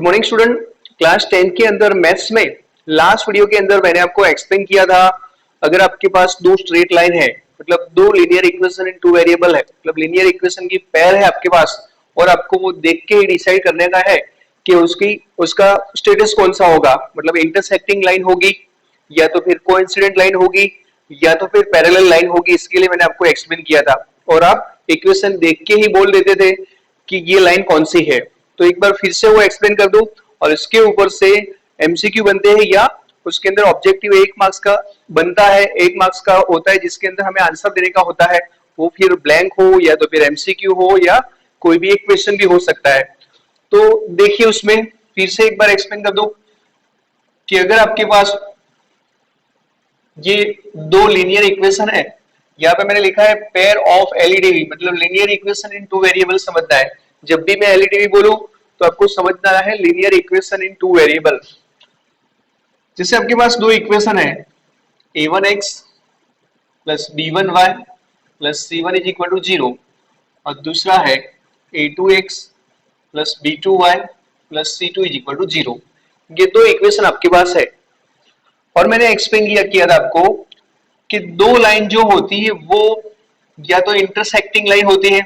Morning student. Class 10 के अंदर maths में लास्ट वीडियो के अंदर मैंने आपको एक्सप्लेन किया था, अगर आपके पास दो स्ट्रेट लाइन है, मतलब दो linear equation in two variable है, मतलब लीनियर इक्वेशन की पेयर है आपके पास, और आपको वो देख के ही डिसाइड करने का है कि उसका स्टेटस कौन सा होगा, मतलब इंटरसेक्टिंग लाइन होगी या तो फिर कोइंसिडेंट लाइन होगी या तो फिर पैरेलल लाइन होगी। इसके लिए मैंने आपको एक्सप्लेन किया था और आप इक्वेशन देख के ही बोल देते थे कि ये लाइन कौन सी है। तो एक बार फिर से वो एक्सप्लेन कर दूं और इसके ऊपर से एमसीक्यू बनते हैं या उसके अंदर ऑब्जेक्टिव 1 मार्क्स का बनता है, 1 मार्क्स का होता है जिसके अंदर हमें आंसर देने का होता है, वो फिर ब्लैंक हो या तो फिर एमसीक्यू हो या कोई भी एक क्वेश्चन भी हो सकता है। तो देखिए उसमें फिर से एक बार एक्सप्लेन कर दूं कि अगर आपके पास ये दो लीनियर इक्वेशन है, यहाँ पे मैंने लिखा है पेयर ऑफ एलईडीवी, मतलब linear equation in two variable समझना है। जब भी मैं एलईडीवी बोलूं तो आपको समझना है linear equation in two variable. जैसे आपके पास दो इक्वेशन है a1x plus b1y plus c1 is equal to 0 और दूसरा है a2x plus b2y plus c2 is equal to 0। ये दो इक्वेशन आपके पास है और मैंने एक्सप्लेन किया था आपको कि दो लाइन जो होती है वो या तो इंटरसेक्टिंग लाइन होती है,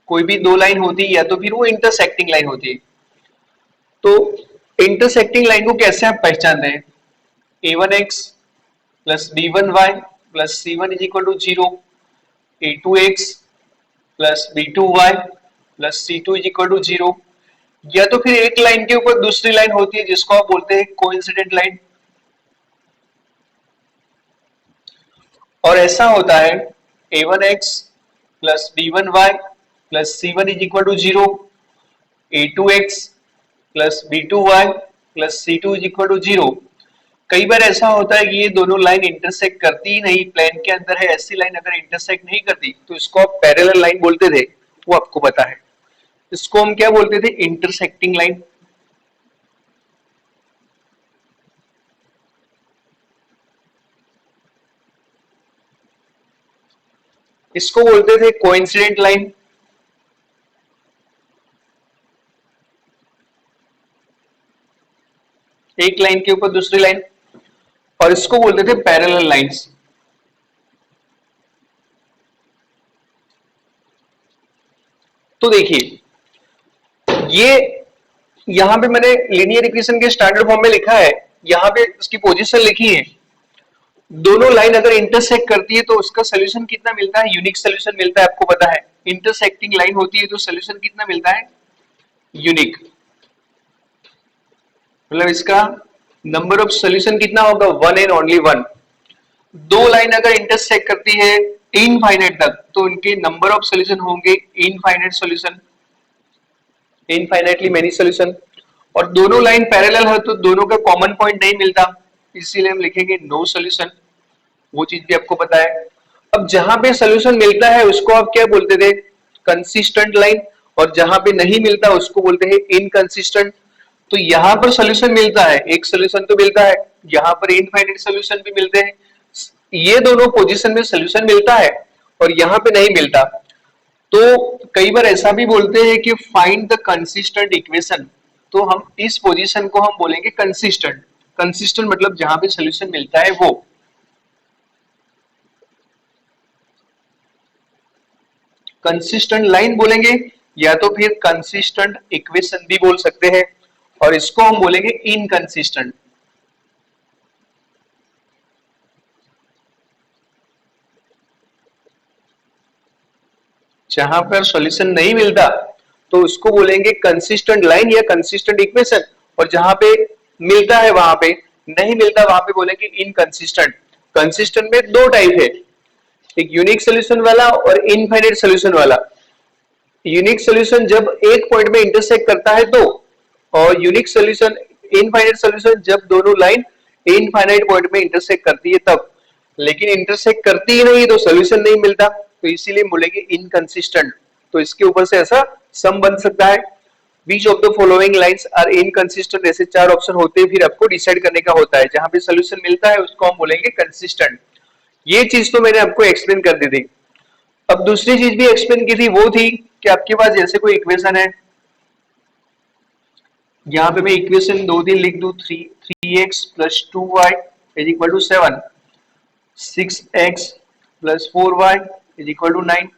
कोई भी दो लाइन होती है, या तो फिर वो इंटरसेक्टिंग लाइन होती है। तो इंटरसेक्टिंग लाइन को कैसे आप पहचानते हैं? a1x plus b1y plus c1 is equal to 0, a2x plus b2y plus c2 is equal to 0, या तो फिर एक लाइन के ऊपर दूसरी लाइन होती है जिसको आप बोलते हैं कोइंसिडेंट लाइन। और ऐसा होता है a1x plus b1y plus c1 is equal to 0, a2x plus b2y plus c2 is equal to 0। कई बार ऐसा होता है कि ये दोनों लाइन इंटरसेक्ट करती ही नहीं, प्लेन के अंदर है, ऐसी लाइन अगर इंटरसेक्ट नहीं करती तो इसको आप पैरेलल लाइन बोलते थे, वो आपको पता है। इसको हम क्या बोलते थे? Intersecting line. इसको बोलते थे कोइंसिडेंट लाइन। एक लाइन के ऊपर दूसरी लाइन, और इसको बोलते थे पैरेलल लाइंस। तो देखिए ये यहां पे मैंने लीनियर इक्वेशन के स्टैंडर्ड फॉर्म में लिखा है, यहां पे उसकी पोजीशन लिखी है। दोनों लाइन अगर इंटरसेक्ट करती है तो उसका सोल्यूशन कितना मिलता है? यूनिक सोल्यूशन मिलता है, आपको पता है। इंटरसेक्टिंग लाइन होती है तो सोल्यूशन कितना मिलता है? यूनिक। मतलब इसका नंबर ऑफ सोल्यूशन कितना होगा? One and only one. दो लाइन अगर इंटरसेक्ट करती है इनफाइनाइट तक तो उनके नंबर ऑफ सोल्यूशन होंगे infinite solution, infinitely many solution. और दोनों लाइन पैरेलल है तो दोनों का कॉमन पॉइंट नहीं मिलता, इसीलिए हम लिखेंगे नो सोल्यूशन। वो चीज भी आपको पता है। अब जहां पे सोल्यूशन मिलता है उसको आप क्या बोलते थे? Consistent line. और जहां पे नहीं मिलता उसको बोलते हैं इनकंसिस्टेंट। तो यहां पर सोल्यूशन मिलता है, एक सोल्यूशन तो मिलता है, यहां पर इनफाइनाइट सोल्यूशन भी मिलते हैं। ये दोनों पोजीशन में सोल्यूशन मिलता है और यहां पे नहीं मिलता। तो कई बार ऐसा भी बोलते हैं कि फाइंड द कंसिस्टेंट इक्वेशन। तो हम इस पोजीशन को हम बोलेंगे कंसिस्टेंट। कंसिस्टेंट मतलब जहां पे सोल्यूशन मिलता है वो। कंसिस्टेंट लाइन बोलेंगे या तो फिर कंसिस्टेंट इक्वेशन भी बोल सकते हैं, और इसको हम बोलेंगे इनकंसिस्टेंट। जहां पर सॉल्यूशन नहीं मिलता तो उसको बोलेंगे कंसिस्टेंट लाइन या कंसिस्टेंट इक्वेशन, और जहां पे मिलता है वहां पे नहीं मिलता वहां पे बोलेंगे इनकंसिस्टेंट। कंसिस्टेंट में दो टाइप है, एक यूनिक सोल्यूशन वाला और इनफाइनाइट सोल्यूशन वाला। यूनिक सोल्यूशन जब एक पॉइंट में इंटरसेक्ट करता है तो, और यूनिक सोल्यूशन इनफाइनाइट सोल्यूशन जब दोनों लाइन इनफाइनाइट पॉइंट में इंटरसेक्ट करती है तब। लेकिन इंटरसेक्ट करती ही नहीं तो सोल्यूशन नहीं मिलता, तो इसीलिए बोलेंगे इनकंसिस्टेंट। तो इसके ऊपर से ऐसा सम बन सकता है, which of the following lines are inconsistent. ऐसे चार ऑप्शन होते हैं, फिर आपको डिसाइड करने का होता है। जहां पे सोल्यूशन मिलता है उसको हम बोलेंगे कंसिस्टेंट। ये चीज तो मैंने आपको एक्सप्लेन कर दी थी। अब दूसरी चीज भी एक्सप्लेन की थी, वो थी कि आपके पास जैसे कोई इक्वेशन है यहाँ पे मैं इक्वेशन 2 3 लिख दूं, 3x plus 2y is equal to 7, 6x plus 4y is equal to 9,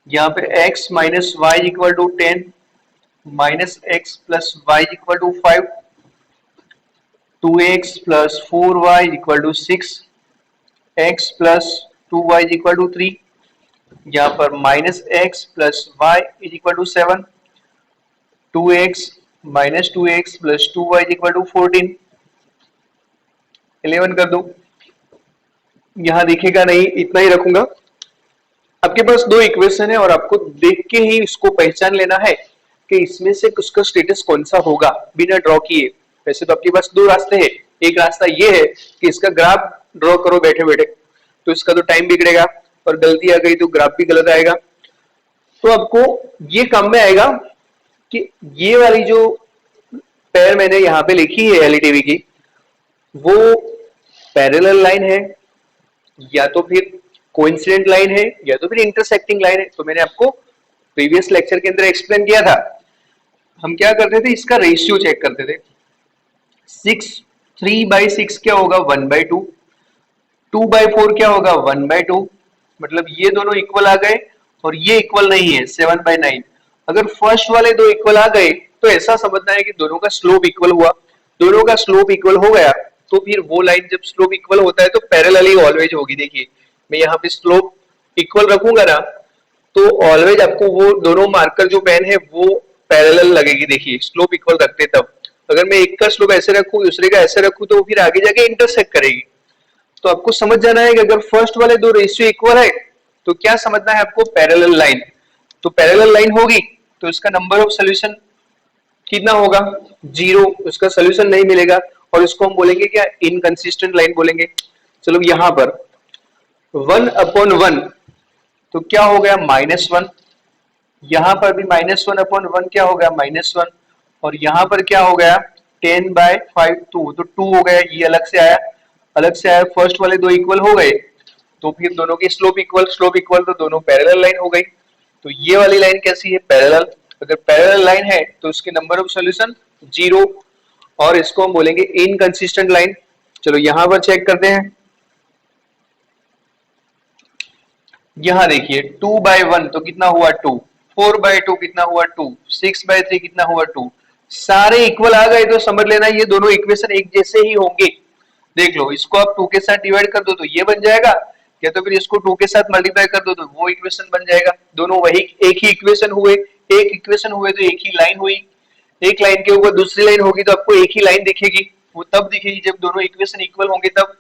यहाँ पे x minus Y equal to 10, minus X plus Y equal to 5, 2x plus 4y equal to 6, x plus 2y equal to 3, यहाँ पर minus X plus Y is equal to 7, 2x minus 2x plus 2y equal to 14, 11 कर दो। यहां दिखेगा नहीं, इतना ही रखूंगा। आपके पास दो इक्वेशन है और आपको देख के ही इसको पहचान लेना है कि इसमें से उसका स्टेटस कौन सा होगा बिना ड्रॉ किए। वैसे तो आपके पास दो रास्ते हैं, एक रास्ता ये है कि इसका ग्राफ ड्रॉ करो बैठे बैठे, तो इसका तो टाइम बिगड़ेगा और गलती आ गई तो ग्राफ भी गलत आएगा। तो आपको ये काम में आएगा कि ये वाली जो पैर मैंने यहाँ पे लिखी है एलईटीवी की, वो पैरेलल लाइन है या तो फिर कोइंसिडेंट लाइन है या तो फिर इंटरसेक्टिंग लाइन है। तो मैंने आपको प्रीवियस लेक्चर के अंदर एक्सप्लेन किया था। हम क्या करते थे, इसका रेशियो चेक करते थे। 3/6 क्या होगा 1/2, 2/4 क्या होगा 1/2, मतलब ये दोनों इक्वल आ गए और ये इक्वल नहीं है 7/9। अगर फर्स्ट वाले दो इक्वल आ गए तो ऐसा समझना है कि दोनों का स्लोप इक्वल हुआ। दोनों का स्लोप इक्वल हो गया तो फिर वो लाइन जब स्लोप इक्वल होता है तो पैरेलली ऑलवेज होगी। देखिए मैं यहाँ पे स्लोप इक्वल रखूंगा ना, तो ऑलवेज आपको वो दोनों मार्कर जो पेन है वो पैरेलल लगेगी। देखिए स्लोप इक्वल रखते तब, अगर मैं एक का स्लोप ऐसे रखूं दूसरे का ऐसे रखूं तो फिर आगे जाके इंटरसेक्ट करेगी। तो आपको समझ जाना है कि अगर फर्स्ट वाले दो रेशियो इक्वल है तो क्या समझना है आपको, पैरेलल लाइन। तो पैरेलल लाइन होगी तो इसका नंबर ऑफ सोल्यूशन कितना होगा 0, उसका सोल्यूशन नहीं मिलेगा और इसको हम बोलेंगे क्या, इनकंसिस्टेंट लाइन बोलेंगे। चलो यहाँ पर 1/1 तो क्या हो गया -1, यहां पर भी -1/1 क्या हो गया -1, और यहां पर क्या हो गया 10/5 2, तो 2 हो गया, ये अलग से आया, अलग से आया। फर्स्ट वाले दो इक्वल हो गए तो फिर दोनों की स्लोप इक्वल तो दोनों पैरेलल लाइन हो गई। तो ये वाली लाइन कैसी है, पैरेलल। अगर पैरेलल लाइन है तो उसके नंबर ऑफ सॉल्यूशन 0 और इसको हम बोलेंगे इनकंसिस्टेंट लाइन। चलो यहां पर चेक करते हैं। यहां देखिए 2/1 तो कितना हुआ 2, 4/2 कितना हुआ 2, 6/3 कितना हुआ 2। सारे इक्वल आ गए तो समझ लेना ये दोनों इक्वेशन एक जैसे ही होंगे। देख लो इसको आप 2 के साथ डिवाइड कर दो तो ये बन जाएगा, या तो फिर इसको 2 के साथ मल्टीप्लाई कर दो तो वो इक्वेशन बन जाएगा। दोनों वही एक ही इक्वेशन हुए, एक इक्वेशन हुए तो एक ही लाइन हुई, एक लाइन के ऊपर दूसरी लाइन होगी तो आपको एक ही लाइन दिखेगी। वो तब दिखेगी जब दोनों इक्वेशन इक्वल होंगे तब।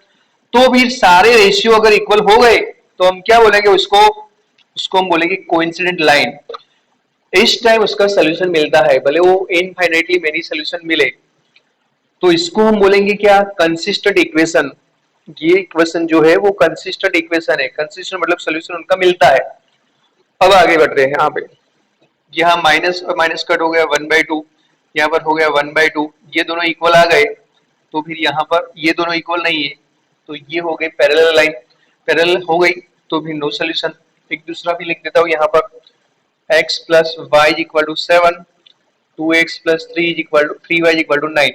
तो फिर सारे रेशियो अगर इक्वल हो गए तो हम क्या बोलेंगे उसको, उसको हम बोलेंगे कोइंसिडेंट लाइन। इस टाइम उसका सोल्यूशन मिलता है, भले वो इनफाइनाइटली मेनी सोल्यूशन मिले। तो इसको हम बोलेंगे क्या, कंसिस्टेंट इक्वेशन। ये इक्वेशन जो है वो कंसिस्टेंट इक्वेशन है। कंसिस्टेंट मतलब सोल्यूशन उनका मिलता है। अब आगे बढ़ रहे हैं। यहाँ पे यहाँ माइनस और माइनस कट हो गया 1/2, यहाँ पर हो गया 1/2, ये दोनों इक्वल आ गए तो फिर यहाँ पर ये दोनों इक्वल नहीं है तो ये हो गई पैरेलल लाइन। पैरेलल हो गई तो फिर नो सोल्यूशन। एक दूसरा भी लिख देता हूँ यहाँ पर, x plus Y equal to 7, 2x plus 3y equal to 9।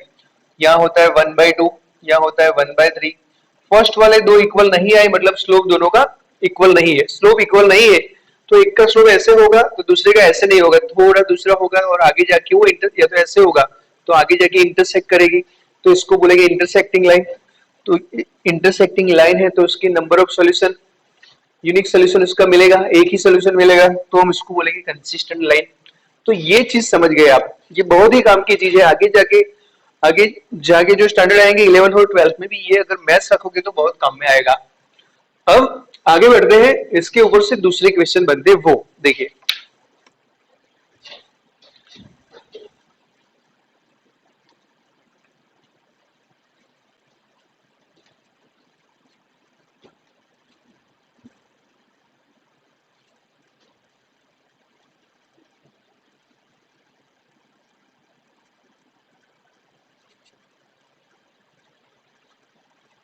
यहाँ होता है 1/2, यहाँ होता है 1/3। फर्स्ट वाले दो इक्वल नहीं आए मतलब स्लोप दोनों का इक्वल नहीं है। स्लोप इक्वल नहीं है तो एक का स्लोप ऐसे होगा तो दूसरे का ऐसे नहीं होगा, थोड़ा दूसरा होगा और आगे जाके वो या तो ऐसे होगा तो आगे जाके इंटरसेक्ट करेगी, तो इसको बोलेंगे इंटरसेक्टिंग लाइन। तो इंटरसेक्टिंग लाइन है तो उसकी number of solution, unique solution उसका मिलेगा, एक ही सॉल्यूशन मिलेगा, तो हम इसको बोलेंगे कंसिस्टेंट लाइन। तो ये चीज समझ गए आप, ये बहुत ही काम की चीज है। आगे जाके जो स्टैंडर्ड आएंगे 11th और 12th में भी ये अगर मैथ्स रखोगे तो बहुत काम में आएगा। अब आगे बढ़ते हैं, इसके ऊपर से दूसरे क्वेश्चन बनते हैं, वो देखिए।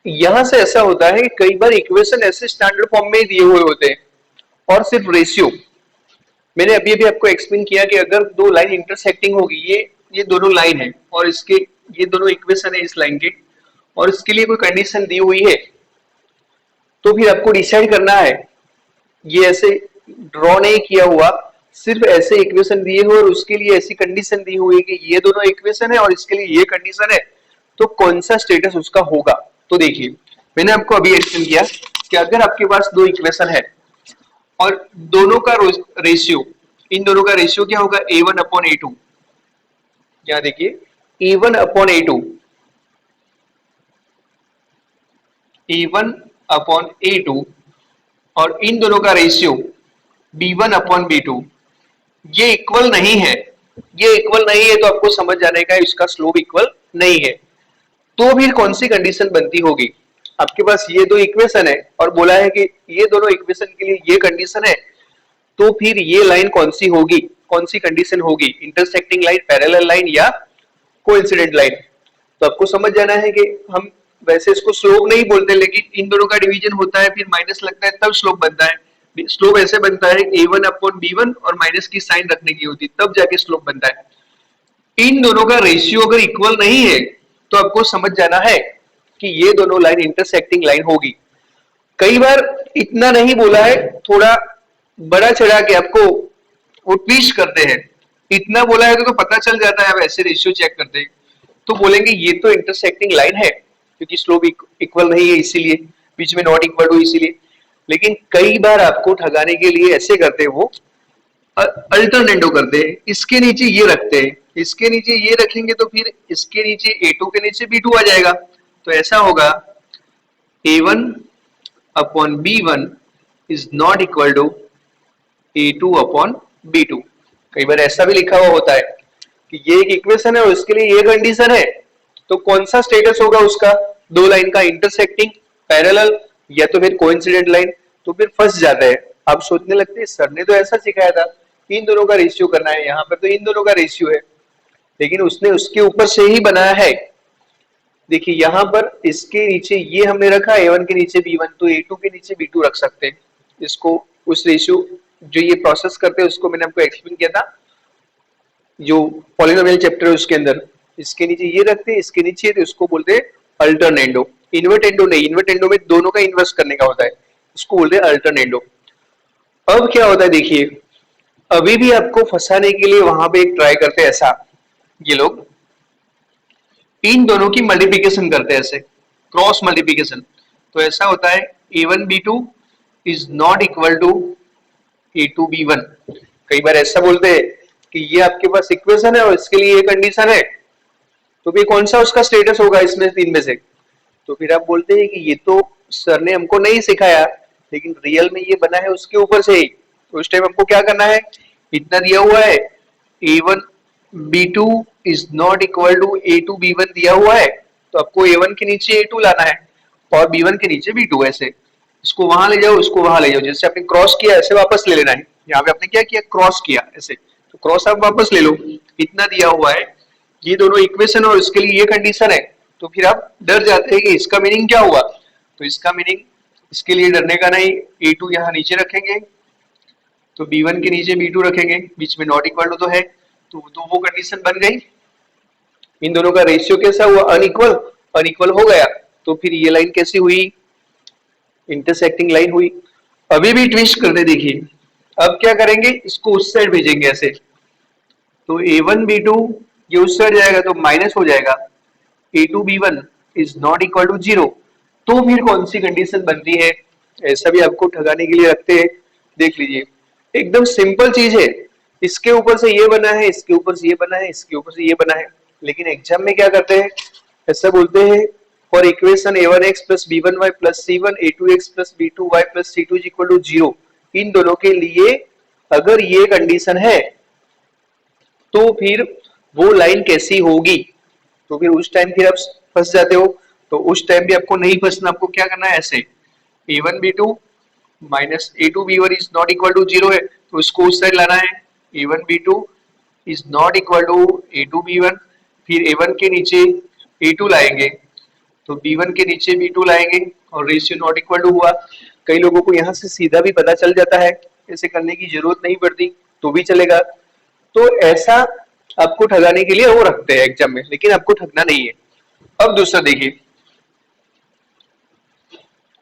यहां से ऐसा होता है कि कई बार इक्वेशन ऐसे स्टैंडर्ड फॉर्म में दिए हुए होते हैं और सिर्फ रेशियो। मैंने अभी अभी आपको एक्सप्लेन किया कि अगर दो लाइन इंटरसेक्टिंग होगी, ये ये दोनों लाइन है और इसके ये दोनों इक्वेशन है इस लाइन के, और इसके लिए कोई कंडीशन दी हुई है, तो फिर आपको डिसाइड करना है, ये ऐसे ड्रॉ नहीं किया हुआ, सिर्फ ऐसे इक्वेशन दिए हुए और उसके लिए ऐसी कंडीशन दी हुई है कि ये दोनों इक्वेशन है और इसके लिए ये कंडीशन है, तो कौन सा स्टेटस उसका होगा। तो देखिए मैंने आपको अभी एक्सप्लेन किया कि अगर आपके पास दो इक्वेशन है और दोनों का रेशियो, इन दोनों का रेशियो क्या होगा, a1 अपॉन a2, यहां देखिए a1 upon a2, a1 upon a2, और इन दोनों का रेशियो b1 अपॉन b2, ये इक्वल नहीं है, ये इक्वल नहीं है, तो आपको समझ जाने का इसका स्लोप इक्वल नहीं है। तो फिर कौन सी कंडीशन बनती होगी, आपके पास ये दो इक्वेशन है और बोला है कि ये दोनों इक्वेशन के लिए ये कंडीशन है, तो फिर ये लाइन कौन सी होगी, कौन सी कंडीशन होगी, इंटरसेक्टिंग लाइन, पैरेलल लाइन या कोइंसिडेंट लाइन। तो आपको समझ जाना है कि हम वैसे इसको स्लोप नहीं बोलते, लेकिन इन दोनों का डिवीजन होता है फिर माइनस लगता है तब स्लोप बनता है। स्लोप ऐसे बनता है a1 अपॉन b1 और माइनस की साइन रखने की होती है तब जाके स्लोप बनता है। इन दोनों का रेशियो अगर इक्वल नहीं है तो आपको समझ जाना है कि ये दोनों लाइन इंटरसेक्टिंग लाइन होगी। कई बार इतना नहीं बोला है, थोड़ा बड़ा चढ़ा के आपको वो ट्विस्ट करते हैं, इतना बोला है तो पता चल जाता है, वैसे रेशियो चेक करते हैं तो बोलेंगे ये तो इंटरसेक्टिंग लाइन है क्योंकि स्लोप इक्वल नहीं है इसीलिए, बीच में नॉट इक्वल टू इसीलिए। लेकिन कई बार आपको ठगाने के लिए ऐसे करते हैं, वो अल्टरनेटो करते हैं, इसके नीचे ये रखते हैं, इसके नीचे ये रखेंगे तो फिर इसके नीचे a2 के नीचे b2 आ जाएगा, तो ऐसा होगा a1 upon b1 is not equal to a2 upon b2। कई बार ऐसा भी लिखा हुआ होता है कि ये एक इक्वेशन है और इसके लिए ये कंडीशन है, तो कौन सा स्टेटस होगा उसका, दो लाइन का इंटरसेक्टिंग, पैरेलल या तो फिर कोइंसिडेंट लाइन। तो फिर फंस जाता है, आप सोचने लगते हैं सर ने तो ऐसा सिखाया था इन दोनों का रेशियो करना है, यहाँ पर तो इन दोनों का रेशियो है, लेकिन उसने उसके ऊपर से ही बनाया है। देखिए यहाँ पर इसके नीचे ये हमने रखा a1 के नीचे b1, तो a2 के नीचे b2 रख सकते हैं। इसको उस रेशियो जो ये प्रोसेस करते हैं उसको मैंने आपको एक्सप्लेन किया था जो पॉलिनोमियल चैप्टर है उसके अंदर, इसके नीचे ये रखते हैं, इसके नीचे तो इसको बोलते हैं अल्टरनेंडो। इन्वर्टेंडो नहीं, इन्वर्टेंडो में दोनों का इन्वर्स करने का होता है, इसको बोलते हैं अल्टरनेंडो। अब क्या होता है देखिए, अभी भी आपको फंसाने के लिए वहां पे एक ट्राई करते हैं ऐसा, ये लोग इन दोनों की मल्टीप्लिकेशन करते हैं ऐसे, क्रॉस मल्टीप्लिकेशन। तो ऐसा होता है a1 b2 is not equal to a2 b1। कई बार ऐसा बोलते हैं कि ये आपके पास इक्वेशन है और इसके लिए ये कंडीशन है, तो फिर कौन सा उसका स्टेटस होगा इसमें तीन में से। तो फिर आप बोलते हैं कि ये तो सर ने हमको नहीं सिखाया, लेकिन रियल में ये बना है उसके ऊपर से ही, तो उस टाइम हमको क्या करना है, इतना दिया हुआ है a1 b2 is not equal to a2 b1 दिया हुआ है, तो आपको a1 के नीचे a2 लाना है और b1 के नीचे b2, ऐसे इसको वहां ले जाओ, इसको वहां ले जाओ, जैसे आपने क्रॉस किया ऐसे वापस ले लेना है। यहाँ पे आपने क्या किया, क्रॉस किया ऐसे, तो क्रॉस आप वापस ले लो, इतना दिया हुआ है, ये दोनों इक्वेशन और इसके लिए ये कंडीशन है, तो फिर आप डर जाते हैं कि इसका मीनिंग क्या हुआ। तो इसका मीनिंग, इसके लिए डरने का नहीं, a2 यहाँ नीचे रखेंगे तो b1 के नीचे b2 रखेंगे, बीच में नॉट इक्वल टू तो है, तो वो कंडीशन बन गई। इन दोनों का रेशियो कैसा हुआ, अनइक्वल, अनइक्वल हो गया, तो फिर ये लाइन कैसी हुई, इंटरसेक्टिंग लाइन हुई। अभी भी ट्विस्ट करते देखिए, अब क्या करेंगे, इसको उस साइड भेजेंगे ऐसे, तो a1 b2 ये उस साइड जाएगा तो माइनस हो जाएगा, a2 b1 is not equal to 0। तो फिर कौन सी कंडीशन बनती है, ऐसा भी आपको ठगाने के लिए रखते हैं। देख लीजिए एकदम सिंपल चीज है, इसके ऊपर से ये बना है, इसके ऊपर से ये बना है, इसके ऊपर से ये बना है, लेकिन एग्जाम में क्या करते हैं, ऐसा बोलते हैं for equation a1x plus b1y plus c1 a2x plus b2y plus c2 is equal to 0। इन दोनों के लिए अगर ये कंडीशन है तो फिर वो लाइन कैसी होगी, तो फिर उस टाइम फिर आप फंस जाते हो। तो उस टाइम भी आपको नहीं फंसना, आपको क्या करना है, ऐसे a1 b2 minus a2 b1 is not equal to 0 है, तो इसको उस साइड लाना है, a1 b2 is not equal to a2 b1, फिर a1 के नीचे a2 लाएंगे तो b1 के नीचे b2 लाएंगे और रेशियो नॉट इक्वल टू हुआ। कई लोगों को यहाँ से सीधा भी पता चल जाता है, ऐसे करने की जरूरत नहीं पड़ती तो भी चलेगा। तो ऐसा आपको ठगाने के लिए वो रखते हैं एग्जाम में, लेकिन आपको ठगना नहीं है। अब दूसरा देखिए,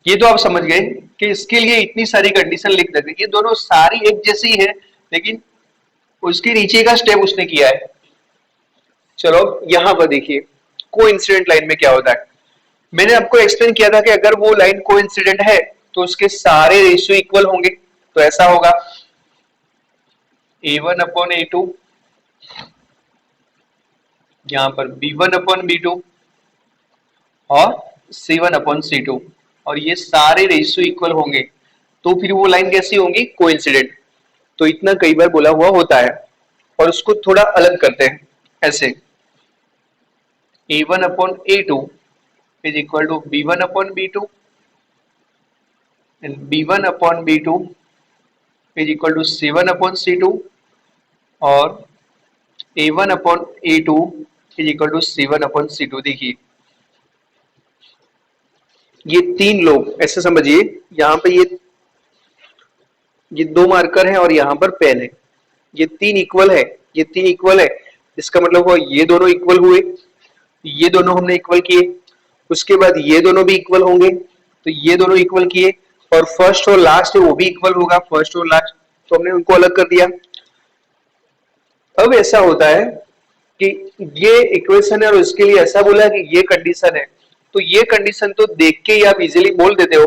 ये तो आप समझ गए कि इसके लिए इतनी सारी कंडीशन लिख देते, ये दोनों सारी एक जैसी है, लेकिन उसके नीचे का स्टेप उसने किया है। चलो यहां पर देखिए कोइंसिडेंट लाइन में क्या होता है। मैंने आपको एक्सप्लेन किया था कि अगर वो लाइन कोइंसिडेंट है तो उसके सारे रेशियो इक्वल होंगे। तो ऐसा होगा a1 अपॉन a2, यहां पर b1 अपॉन b2 और c1 अपॉन c2, और ये सारे रेशियो इक्वल होंगे। तो फिर वो लाइन कैसी होंगी? कोइंसिडेंट। तो इतना कई बार बोला हुआ होता है, और उसको थोड़ा अलग करते हैं ऐसे, a1 upon a2 is equal to b1 upon b2 and b1 upon b2 is equal to c1 upon c2 और a1 upon a2 is equal to c1 upon c2। देखिए ये तीन लोग ऐसे समझिए, यहाँ पे ये दो मार्कर हैं और यहाँ पर पेन है, ये तीन इक्वल है, ये तीन इक्वल है। इसका मतलब हुआ ये दोनों इक्वल हुए, ये दोनों हमने इक्वल किए, उसके बाद ये दोनों भी इक्वल होंगे, तो ये दोनों इक्वल किए, और फर्स्ट और लास्ट है वो भी इक्वल होगा, फर्स्ट और लास्ट, तो हमने उनको अलग कर दिया। अब ऐसा होता है कि ये इक्वेशन है और इसके लिए ऐसा बोला है कि ये कंडीशन है, तो ये कंडीशन तो देख के ही आप इजीली बोल देते हो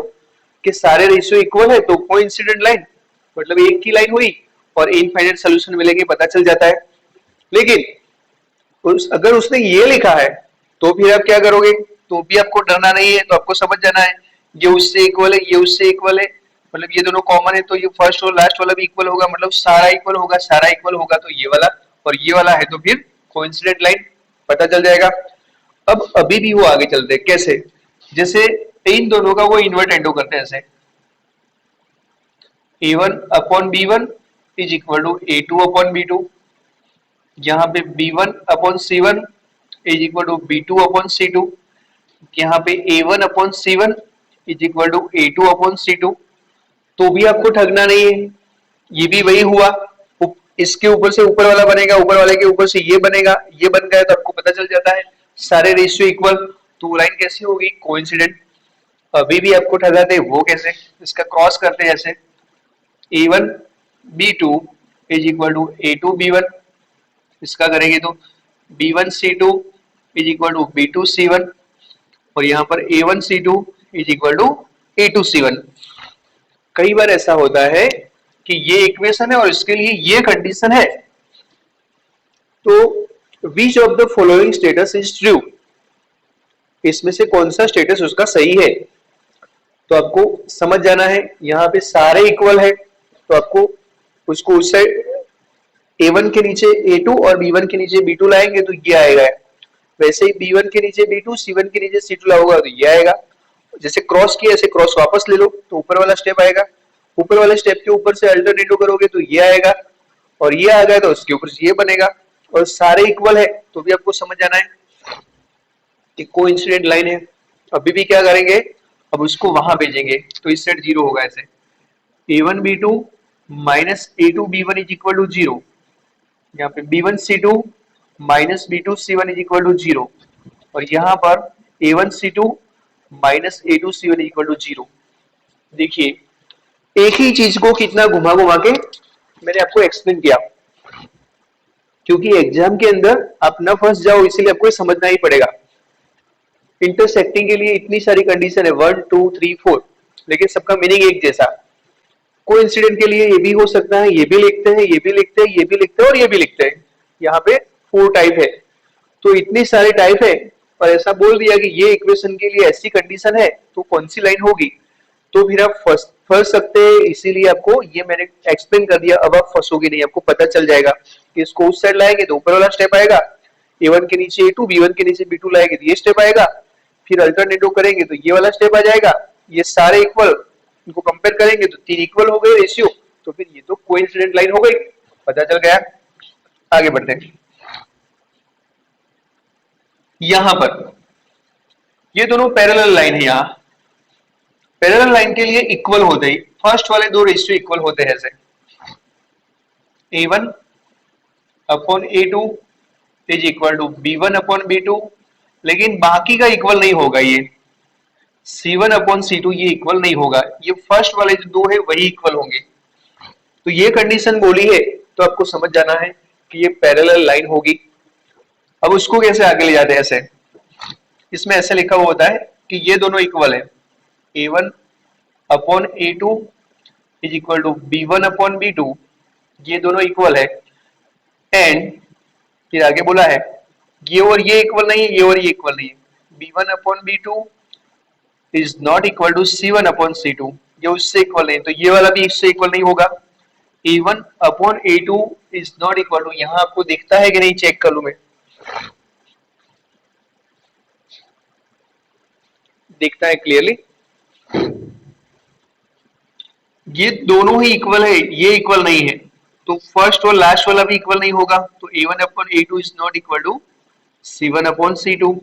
कि सारे रेशियो इक्वल है, तो कोइंसिडेंट लाइन मतलब एक की लाइन हुई और इनफाइनाइट सॉल्यूशन मिलेंगे, पता चल जाता है। लेकिन अगर उसने ये लिखा है तो फिर आप क्या करोगे? तो भी आपको डरना नहीं है, तो आपको समझ जाना है ये उससे इक्वल है, ये उससे इक्वल है, मतलब ये दोनों कॉमन है, तो ये फर्स्ट और लास्ट वाला भी इक्वल होगा, मतलब सारा इक्वल होगा, सारा इक्वल होगा, तो ये वाला और ये वाला है, तो फिर कोइंसिडेंट लाइन पता चल जाएगा। अब अभी भी वो आगे चलते हैं, कैसे? जैसे इन दोनों का वो इन्वर्ट एंडो करते हैं, ऐसे a1 upon b1 is equal to a2 upon b2, यहाँ पे b1 upon c1 is equal to b2 upon c2, यहाँ पे a1 upon c1 is equal to a2 upon c2। तो भी आपको ठगना नहीं है, ये भी वही हुआ, इसके ऊपर से ऊपर वाला बनेगा, ऊपर वाले के ऊपर से ये बनेगा, ये बन गया, तो आपको पता चल जाता है सारे रेशियो इक्वल, तो वो लाइन कैसी होगी? कोइंसिडेंट। अभी भी आपको ठगाते वो कैसे? इसका क्रॉस करते हैं, ऐसे a1 b2 is equal to a2 b1, इसका करेंगे तो b1 c2 is equal to b2 c1, और यहाँ पर a1 c2 is equal to a2 c1। कई बार ऐसा होता है कि ये इक्वेशन है और इसके लिए ये कंडीशन है, तो which of the following status is true, इसमें से कौन सा स्टेटस उसका सही है? तो आपको समझ जाना है, यहाँ पे सारे इक्वल है, तो आपको उसको उस साइड a1 के नीचे a2 और b1 के नीचे b2 लाएंगे तो ये आएगा, वैसे ही b1 के नीचे b2, c1 के नीचे c2 लाओगे तो ये आएगा। जैसे क्रॉस किया, ऐसे क्रॉस वापस ले लो तो ऊपर वाला स्टेप आएगा, ऊपर वाले स्टेप के ऊपर से अल्टरनेटिव करोगे तो ये आएगा, और ये आ गया तो उसके ऊपर से ये बनेगा, और सारे इक्वल है, तो भी आपको समझ जाना है कि कोइंसिडेंट लाइन है। अभी भी क्या करेंगे? अब उसको वहां भेजेंगे, तो इस साइड जीरो होगा, ऐसे a1 b2 minus a2 b1 is equal to zero, यहाँ पे b1 c2 minus b2 c1 is equal to zero, और यहाँ पर a1 c2 minus a2 c1 is equal to zero. देखिए एक ही चीज को कितना घुमा घुमा के मैंने आपको एक्सप्लेन किया, क्योंकि एग्जाम के अंदर आप न फंस जाओ, इसीलिए आपको समझना ही पड़ेगा। इंटरसेक्टिंग के लिए इतनी सारी कंडीशन है, 1 2 3 4, लेकिन सबका मीनिंग एक जैसा। कोइंसिडेंट के लिए ये भी हो सकता है, ये भी लिखते हैं, ये भी लिखते हैं, ये भी लिखते हैं और ये भी लिखते हैं, यहाँ पे 4 टाइप है, तो इतनी सारे टाइप है, और ऐसा बोल दिया कि ये इक्वेशन के लिए ऐसी कंडीशन है तो कौन सी लाइन होगी, तो फिर आप फंस सकते हैं। इसीलिए आपको ये मैंने एक्सप्लेन कर दिया, अब आप फंसोगे नहीं, आपको पता चल जाएगा कि इसको उस साइड लाएंगे तो ऊपर वाला स्टेप आएगा, a1 के नीचे a2, b1 के नीचे b2 लाएंगे तो ये स्टेप आएगा, फिर अल्टरनेटिव करेंगे तो ये वाला स्टेप आ जाएगा, ये सारे इक्वल, इनको कंपेयर करेंगे तो तीन इक्वल हो गए रेशियो, तो फिर ये तो कोइंसिडेंट लाइन हो गई, पता चल गया। आगे बढ़ते हैं, यहां पर ये दोनों पैरेलल लाइन है, यहाँ पैरेलल लाइन के लिए इक्वल होते ही फर्स्ट वाले दो रेशियो इक्वल होते हैं, ऐसे a1 upon a2 is equal to B1 upon B2, लेकिन बाकी का इक्वल नहीं होगा, ये C1 अपॉन C2 ये इक्वल नहीं होगा, ये फर्स्ट वाले जो दो है वही इक्वल होंगे। तो ये कंडीशन बोली है तो आपको समझ जाना है कि ये पैरेलल लाइन होगी। अब उसको कैसे आगे ले जाते हैं, ऐसे इसमें ऐसे लिखा हुआ होता है कि ये दोनों इक्वल है, A1 upon A2 is equal to B1 upon B2, ये दोनों इक्वल है। एंड फिर आगे बोला है ये और ये इक्वल नहीं है, ये और ये इक्वल नहीं है, B1 upon B2 is not equal to C1 upon C2, ये उससे इक्वल नहीं, तो ये वाला भी इससे इक्वल नहीं होगा। A1 upon A2 is not equal to, यहां आपको दिखता है कि नहीं, चेक कर लूं मैं, दिखता है क्लियरली, ये दोनों ही इक्वल है, ये इक्वल नहीं है, तो फर्स्ट और लास्ट वाला भी इक्वल नहीं होगा, तो A1 upon A2 is not equal to C1 upon C2।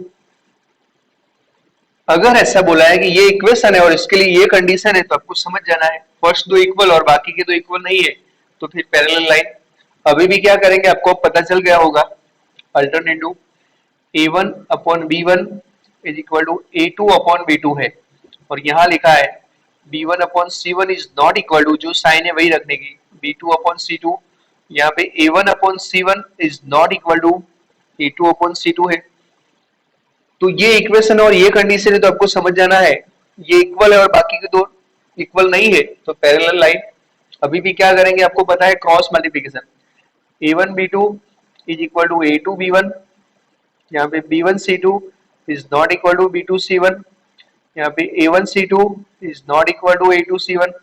अगर ऐसा बोला है कि ये इक्वेशन है और इसके लिए ये कंडीशन है, तो आपको समझ जाना है फर्स्ट दो इक्वल और बाकी के दो इक्वल नहीं है, तो फिर पैरेलल लाइन। अभी भी क्या करेंगे, आपको पता चल गया होगा, alternative A1 upon B1 is equal to A2 upon B2 है, और यहाँ लिखा है B1 upon C1 is not equal to, जो साइन है वही रखने की, B2 अपॉन C2, यहाँ पे A1 upon C1 is not equal to A2 upon C2 है। तो ये इक्वेशन और ये कंडीशन है, तो आपको समझ जाना है ये इक्वल है और बाकी के दो इक्वल नहीं है, तो पैरेलल लाइन। अभी भी क्या करेंगे, आपको पता है cross multiplication, A1 B2 is equal to A2 B1, यहाँ पे B1 C2 is not equal to B2 C1, यहाँ पे A1 C2 is not equal to A2 C1,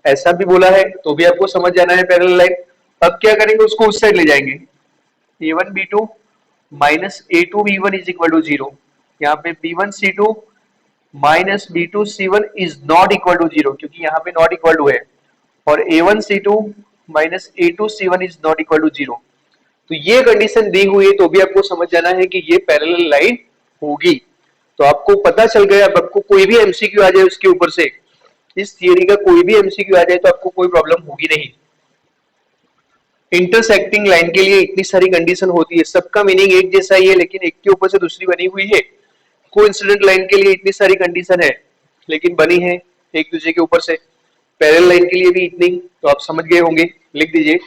ऐसा भी बोला है तो भी आपको समझ जाना है पैरेलल लाइन। अब क्या करेंगे, उसको उस साइड ले जाएंगे, A1 B2 minus A2 B1 is equal to 0, यहाँ पे B1 C2 minus B2 C1 is not equal to 0, क्योंकि यहाँ पे नॉट इक्वल टू है, और A1 C2 minus A2 C1 is not equal to 0। तो ये कंडीशन दी हुई है तो भी आपको समझ जाना है कि ये पैरेलल लाइन होगी। तो आपको पता चल गया, अब आपको कोई भी एमसीक्यू आ जाए उसके ऊपर से, इस थियरी का कोई भी एमसीक्यू आ जाए तो आपको कोई प्रॉब्लम होगी नहीं। इंटरसेक्टिंग लाइन के लिए इतनी सारी कंडीशन होती है, सबका मीनिंग एक जैसा ही है लेकिन एक के ऊपर से दूसरी बनी हुई है। कोइंसिडेंट लाइन के लिए इतनी सारी कंडीशन है लेकिन बनी है एक दूसरे के ऊपर से, पैरेलल लाइन के लिए भी इतनी, तो आप समझ गए होंगे, लिख दीजिए।